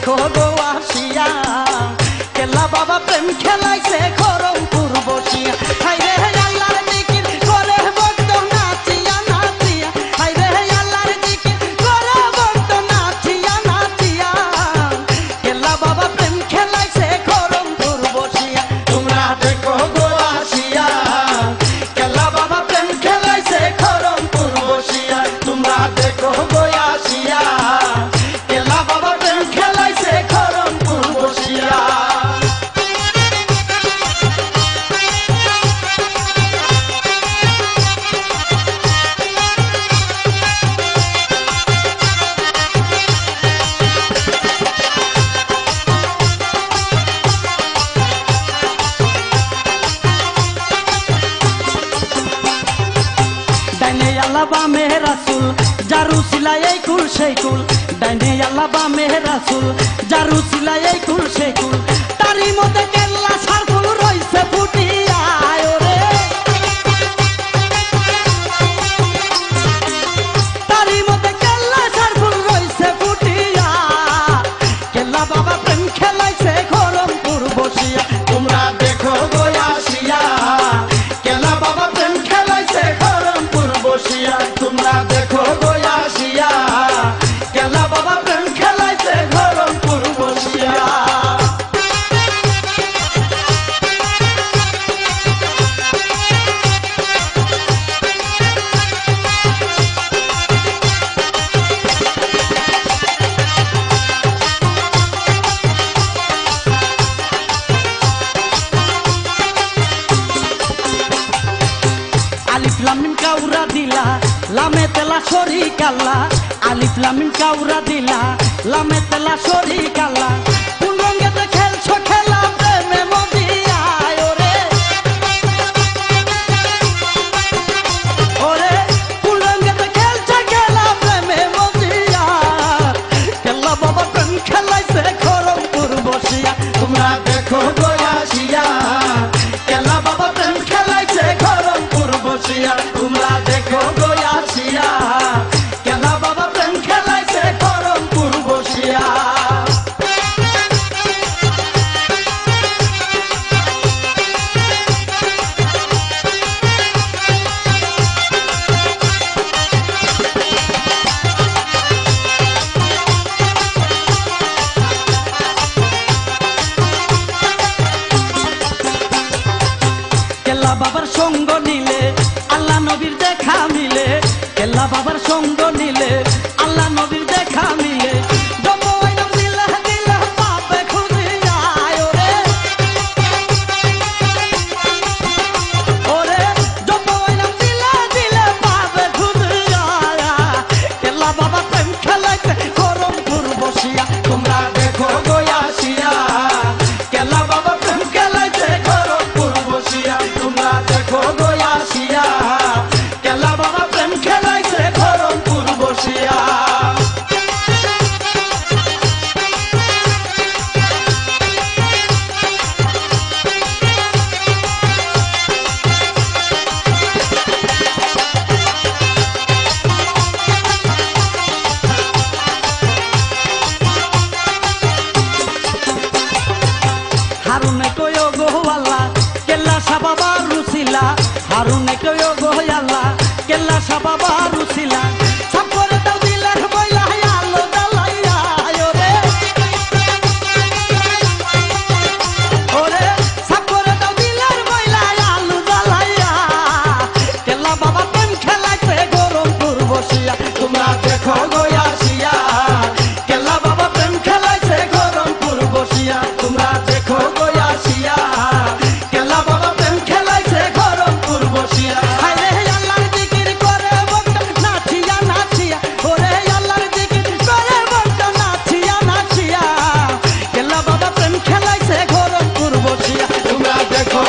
দেখো গো আসিয়া কেল্লা বাবা প্রেম খেলাইছে খরমপুর বসিয়া হাই রে আল্লাহর জিকির করে ভক্ত নাচিয়া নাচিয়া হাই রে আল্লাহর জিকির করে ভক্ত নাচিয়া নাচিয়া কেল্লা বাবা প্রেম খেলাইছে খরমপুর বসিয়া তোমরা দেখো গো আসিয়া কেল্লা বাবা প্রেম খেলাইছে খরমপুর বসিয়া তোমরা দেখো গো আসিয়া কেল্লা বাবা প্রেম খেলাইছে খরমপুর বসিয়া ডাইনে আল্লাহ বামে রাসূল জারু সিলাই এই কুল সেই কুল ডাইনে আল্লাহ বামে রাসূল জারু সিলাই এই কুল সেই কুল তারি মধ্যে কেল্লা সারকুল রইছে ফুটিয়া ওরে তারি মধ্যে কেল্লা সারকুল রইছে ফুটিয়া কেল্লা বাবা প্রেম খেলাইছে খরমপুর বসিয়া তোমরা দেখো গো আসিয়া কেল্লা বাবা প্রেম খেলাইছে খরমপুর বসিয়া তোমরা দেখো গো আসিয়া কেল্লা বাবা প্রেম খেলাইছে খরমপুর বসিয়া আলিফ লাম মিম কাউরা দিলা লামে তেলা শরীক আল্লাহ আলিফ লাম মিম কাউরা দিলা লামে তেলা শরীক আল্লাহ কোন রঙেতে খেলছো খেলা প্রেমে মজিয়া ওরে ওরে কোন রঙেতে খেলছো খেলা প্রেমে মজিয়া কেল্লা বাবা প্রেম খেলাইছে খরমপুর বসিয়া তোমরা দেখো গো আসিয়া কেল্লা বাবা প্রেম খেলাইছে খরমপুর বসিয়া তোমরা দেখো গো আসিয়া কেল্লা বাবা প্রেম খেলাইছে খরমপুর বসিয়া কেল্লা বাবার সঙ্গ নিলে আল্লাহ নবীর দেখা মিলে কেল্লা বাবার সঙ্গ নিলে আল্লাহ নবীর দেখা মিলে তোমরা দেখো গো আসিয়া কেল্লা বাবা প্রেম খেলাইছে খরমপুর বসিয়া তোমরা দেখো গো আসিয়া কেল্লা বাবা প্রেম খেলাইছে খরমপুর বসিয়া হারুনে কয় গো আল্লাহ কেল্লা সাবাবা রুসিলা হারুনে কয় গো আল্লাহ কেল্লা সাবাবা রুসিলা সব করে দাও দিলের বইলা আলো জ্বালাইয়া ওরে ওরে সব করে দাও দিলের বইলা আলো জ্বালাইয়া কেল্লা বাবা প্রেম খেলাইছে খরমপুর বসিয়া তোমরা দেখো গো আসিয়া কেল্লা বাবা প্রেম খেলাইছে খরমপুর বসিয়া তোমরা দেখো গো আসিয়া কেল্লা বাবা প্রেম খেলাইছে খরমপুর বসিয়া হাই রে আল্লাহর জিকির করে ভক্ত নাচিয়া নাচিয়া ওরে আল্লাহর জিকির করে ভক্ত নাচিয়া নাচিয়া কেল্লা বাবা প্রেম খেলাইছে খরমপুর বসিয়া তোমরা দেখো